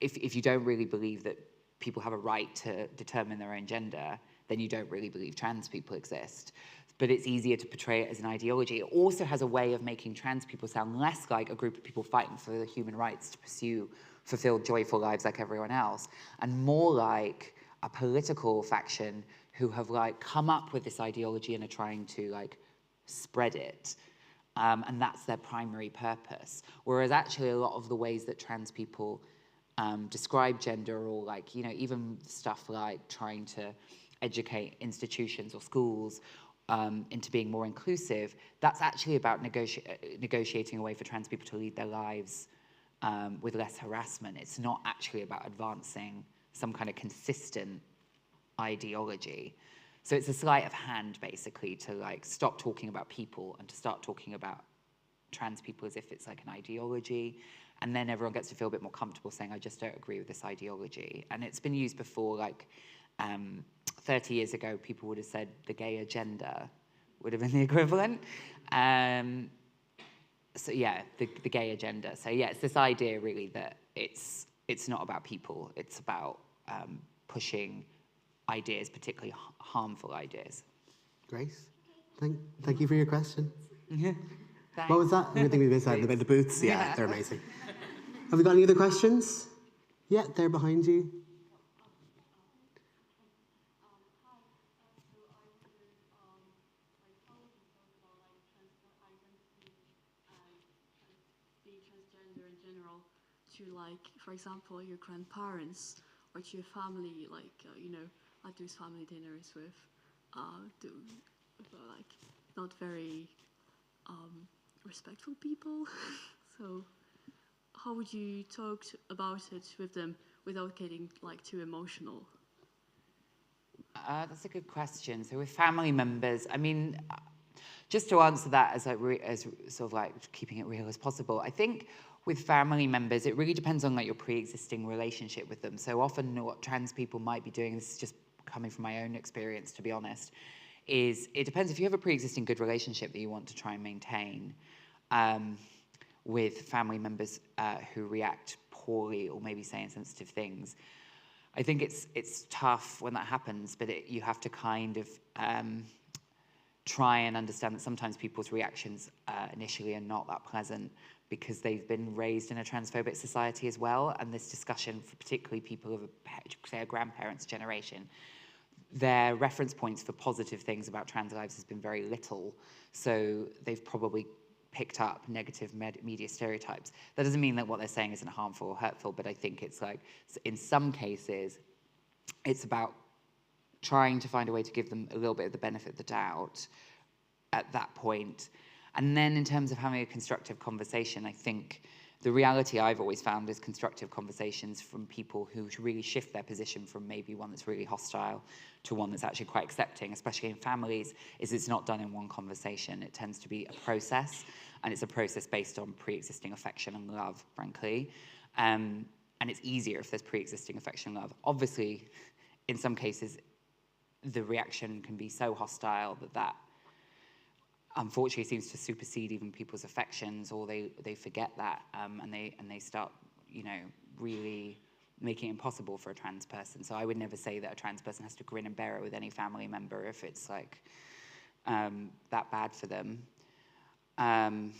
if you don't really believe that people have a right to determine their own gender, then you don't really believe trans people exist. But it's easier to portray it as an ideology. It also has a way of making trans people sound less like a group of people fighting for the human rights to pursue fulfilled, joyful lives like everyone else, and more like a political faction who have like come up with this ideology and are trying to like spread it. And that's their primary purpose. Whereas actually a lot of the ways that trans people describe gender, or like, you know, even stuff like trying to educate institutions or schools into being more inclusive, that's actually about negotiating a way for trans people to lead their lives with less harassment. It's not actually about advancing some kind of consistent ideology. So it's a sleight of hand, basically, to like stop talking about people and to start talking about trans people as if it's like an ideology. And then everyone gets to feel a bit more comfortable saying, I just don't agree with this ideology. And it's been used before, like 30 years ago, people would have said the gay agenda would have been the equivalent. So yeah, the gay agenda. So yeah, it's this idea really that it's not about people, it's about pushing ideas, particularly harmful ideas. Grace, thank you for your question. Thanks. What was that? I think we missed out about the boots. Yeah, they're amazing. Have we got any other questions? Yeah, they're behind you. Transgender in general, to like, for example, your grandparents or to your family, like you know, at those family dinners with like not very respectful people. So how would you talk about it with them without getting like too emotional? That's a good question. So with family members, I mean, just to answer that as sort of like keeping it real as possible, I think with family members, it really depends on like your pre-existing relationship with them. So often what trans people might be doing, this is just coming from my own experience, to be honest, is it depends if you have a pre-existing good relationship that you want to try and maintain with family members who react poorly or maybe say insensitive things. I think it's tough when that happens, but you have to kind of try and understand that sometimes people's reactions initially are not that pleasant because they've been raised in a transphobic society as well. And this discussion, for particularly people of, say, a grandparents' generation, their reference points for positive things about trans lives has been very little. So they've probably picked up negative media stereotypes. That doesn't mean that what they're saying isn't harmful or hurtful, but I think it's like, in some cases, it's about trying to find a way to give them a little bit of the benefit of the doubt at that point. And then in terms of having a constructive conversation, I think the reality I've always found is constructive conversations from people who really shift their position from maybe one that's really hostile to one that's actually quite accepting, especially in families, is it's not done in one conversation. It tends to be a process, and it's a process based on pre-existing affection and love, frankly. And it's easier if there's pre-existing affection and love. Obviously, in some cases, the reaction can be so hostile that unfortunately seems to supersede even people's affections, or they forget that, and they start, really making it impossible for a trans person. So I would never say that a trans person has to grin and bear it with any family member if it's like that bad for them. And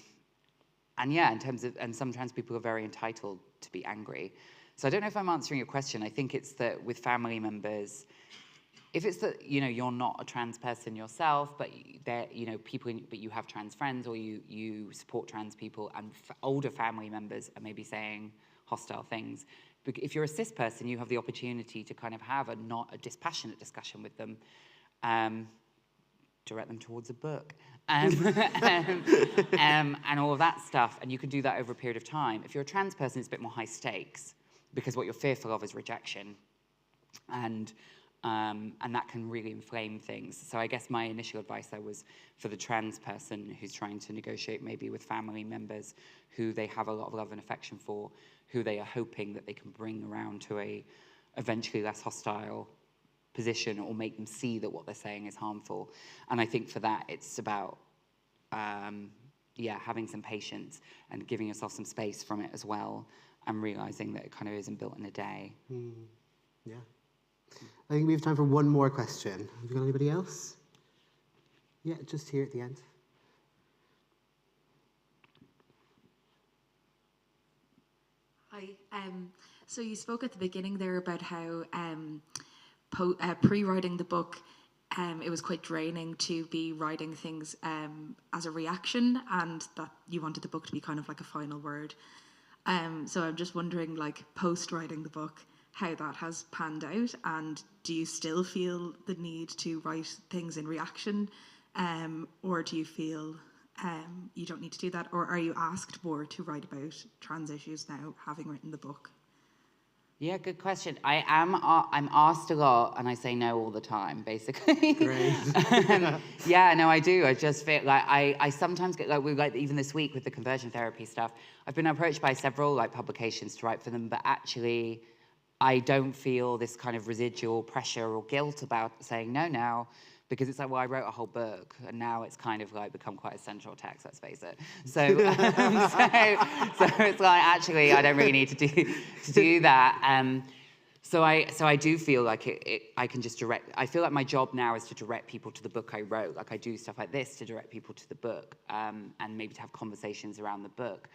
yeah, and some trans people are very entitled to be angry. So I don't know if I'm answering your question. I think it's that with family members, if it's that you're not a trans person yourself, but but you have trans friends, or you support trans people, and older family members are maybe saying hostile things. But if you're a cis person, you have the opportunity to kind of have a dispassionate discussion with them, direct them towards a book, and all of that stuff, and you can do that over a period of time. If you're a trans person, it's a bit more high stakes, because what you're fearful of is rejection, and that can really inflame things. So I guess my initial advice there was for the trans person who's trying to negotiate maybe with family members who they have a lot of love and affection for, who they are hoping that they can bring around to a eventually less hostile position, or make them see that what they're saying is harmful. And I think for that, it's about, having some patience and giving yourself some space from it as well, and realizing that it kind of isn't built in a day. Yeah. I think we have time for one more question. Have you got anybody else? Yeah, just here at the end. Hi. So you spoke at the beginning there about how pre-writing the book, it was quite draining to be writing things as a reaction, and that you wanted the book to be kind of like a final word. So I'm just wondering, like, post-writing the book, how that has panned out, and do you still feel the need to write things in reaction, or do you feel you don't need to do that, or are you asked more to write about trans issues now, having written the book? Yeah, good question. I'm asked a lot, and I say no all the time, basically. Great. Yeah, no, I do. I just feel like I sometimes get even this week with the conversion therapy stuff, I've been approached by several publications to write for them, but actually I don't feel this kind of residual pressure or guilt about saying no now, because it's like, well, I wrote a whole book, and now it's kind of become quite a central text, let's face it. So, so it's like, actually, I don't really need to do that. So I do feel like I can just direct. I feel like my job now is to direct people to the book I wrote. Like, I do stuff like this to direct people to the book, and maybe to have conversations around the book.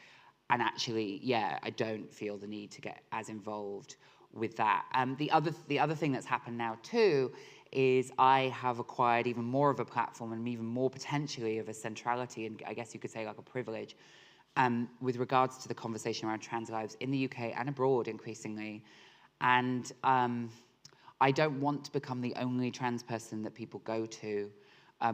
And actually, yeah, I don't feel the need to get as involved with that. The other thing that's happened now too is I have acquired even more of a platform, and even more potentially of a centrality, and I guess you could say like a privilege, with regards to the conversation around trans lives in the UK and abroad increasingly. And I don't want to become the only trans person that people go to.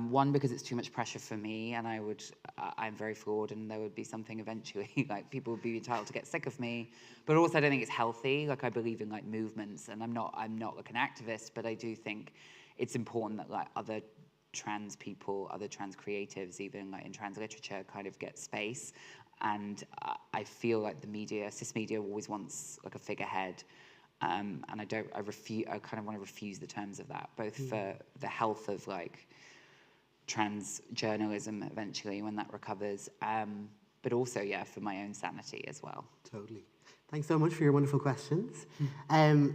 One, because it's too much pressure for me, and I'm very flawed, and there would be something eventually, like people would be entitled to get sick of me. But also I don't think it's healthy. Like, I believe in movements, and I'm not like an activist, but I do think it's important that other trans people, other trans creatives, even in trans literature, kind of get space. And I feel like the media, cis media, always wants a figurehead. And I kind of want to refuse the terms of that, both for the health of trans journalism eventually when that recovers, but also, yeah, for my own sanity as well. Totally. Thanks so much for your wonderful questions.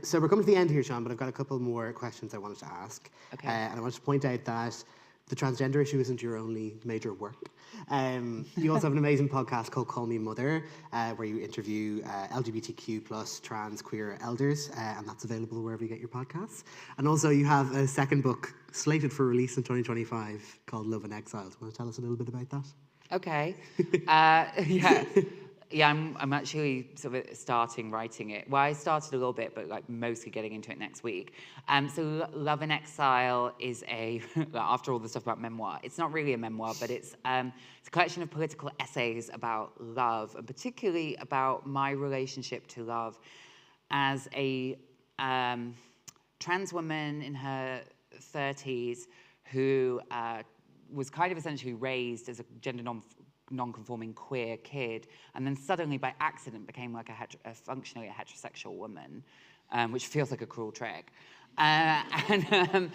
So we're coming to the end here, Shon, but I've got a couple more questions I wanted to ask. Okay. And I wanted to point out that the transgender issue isn't your only major work. You also have an amazing podcast called Call Me Mother, where you interview LGBTQ plus trans queer elders, and that's available wherever you get your podcasts. And also you have a second book slated for release in 2025 called Love in Exile. Do you want to tell us a little bit about that? Okay. Yeah. Yeah, I'm actually sort of starting writing it. Well, I started a little bit, but like mostly getting into it next week. So Love in Exile is after all the stuff about memoir, it's not really a memoir, but it's a collection of political essays about love, and particularly about my relationship to love as a trans woman in her 30s who was kind of essentially raised as a gender non-conforming queer kid, and then suddenly by accident became like functionally a heterosexual woman, which feels like a cruel trick. And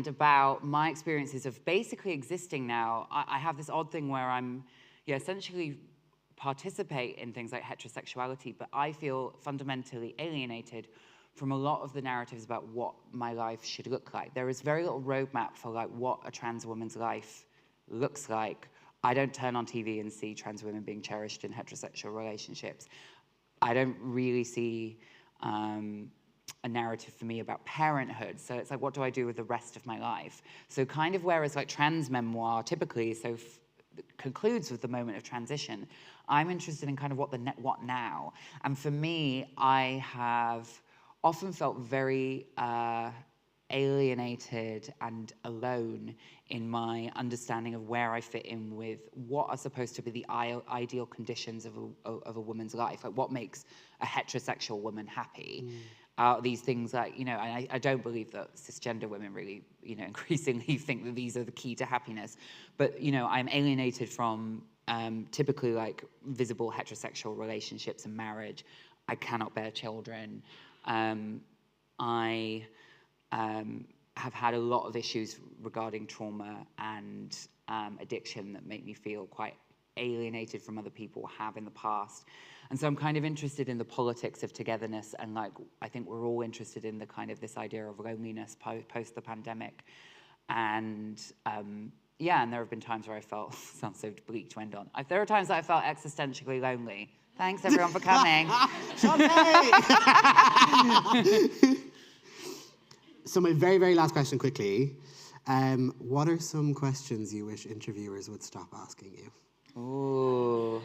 about my experiences of basically existing now. I have this odd thing where I'm essentially participate in things like heterosexuality, but I feel fundamentally alienated from a lot of the narratives about what my life should look like. There is very little roadmap for like what a trans woman's life looks like. I don't turn on TV and see trans women being cherished in heterosexual relationships. I don't really see a narrative for me about parenthood. So it's like, what do I do with the rest of my life? So kind of whereas like trans memoir typically concludes with the moment of transition, I'm interested in kind of what now. And for me, I have often felt very alienated and alone in my understanding of where I fit in with what are supposed to be the ideal conditions of a woman's life, like what makes a heterosexual woman happy. These things like, and I don't believe that cisgender women really, increasingly think that these are the key to happiness. But, I'm alienated from typically like visible heterosexual relationships and marriage. I cannot bear children. I have had a lot of issues regarding trauma and addiction that make me feel quite alienated from other people have in the past. And so I'm kind of interested in the politics of togetherness, and like I think we're all interested in the kind of this idea of loneliness post the pandemic. And and there have been times where I felt, sounds so bleak to end on, there are times that I felt existentially lonely. Thanks everyone for coming. So my very, very last question quickly. What are some questions you wish interviewers would stop asking you? Ooh,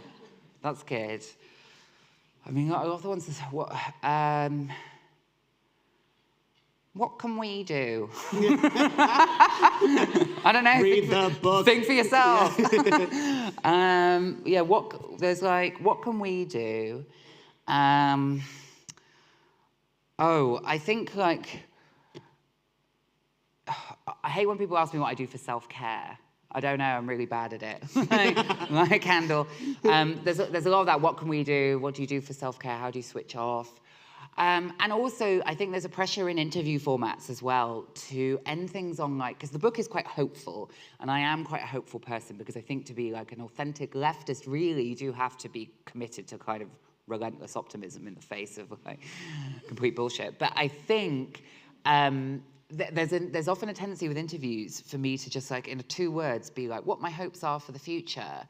that's good. I mean, a lot of the ones is, what can we do? I don't know. Read the book. Think for yourself. What can we do? I think like, I hate when people ask me what I do for self-care. I don't know, I'm really bad at it. like a candle. There's a lot of that, what can we do? What do you do for self-care? How do you switch off? And also, I think there's a pressure in interview formats as well to end things on like, because the book is quite hopeful, and I am quite a hopeful person because I think to be like an authentic leftist, really, you do have to be committed to kind of relentless optimism in the face of like complete bullshit. But I think there's often a tendency with interviews for me to just like in 2 words be like what my hopes are for the future,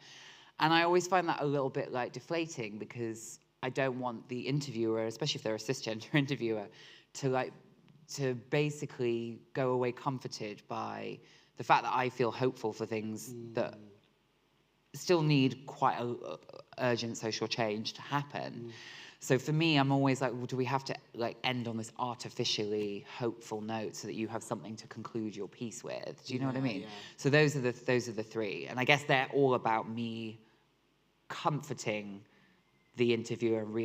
and I always find that a little bit like deflating because I don't want the interviewer, especially if they're a cisgender interviewer, to basically go away comforted by the fact that I feel hopeful for things that still need quite a urgent social change to happen. So for me, I'm always like, well, do we have to like end on this artificially hopeful note so that you have something to conclude your piece with? Do you know what I mean? Yeah. So those are the 3, and I guess they're all about me comforting the interviewer and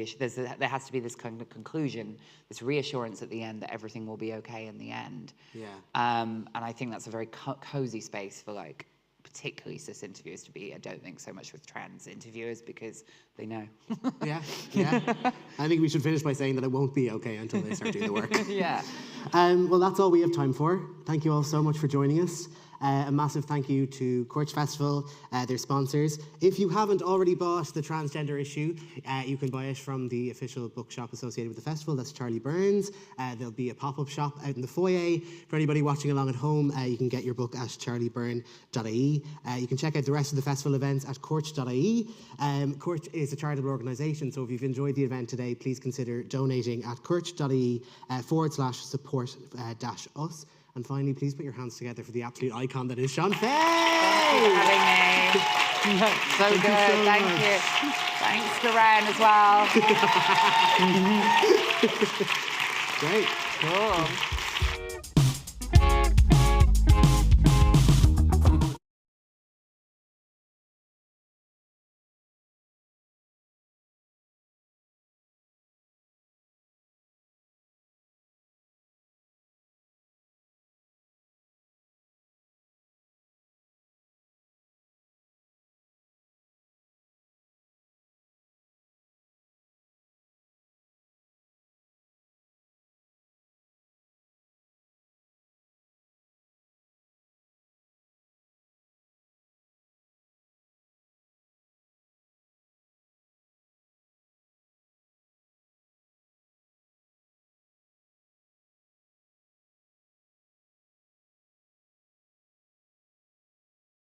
there has to be this kind of conclusion, this reassurance at the end that everything will be okay in the end. Yeah. And I think that's a very cozy space for like particularly cis interviewers to be. I don't think so much with trans interviewers because they know. Yeah. I think we should finish by saying that it won't be okay until they start doing the work. Yeah. Well, that's all we have time for. Thank you all so much for joining us. A massive thank you to Courts Festival, their sponsors. If you haven't already bought the Transgender issue, you can buy it from the official bookshop associated with the festival. That's Charlie Burns. There'll be a pop-up shop out in the foyer. For anybody watching along at home, you can get your book at charlieburn.ie. You can check out the rest of the festival events at court.ie. Court is a charitable organisation, so if you've enjoyed the event today, please consider donating at court.ie/support-us. And finally, please put your hands together for the absolute icon that is Shon Faye! Thank you for having me. So good, thank you. Thanks to Ren as well. Great. Cool.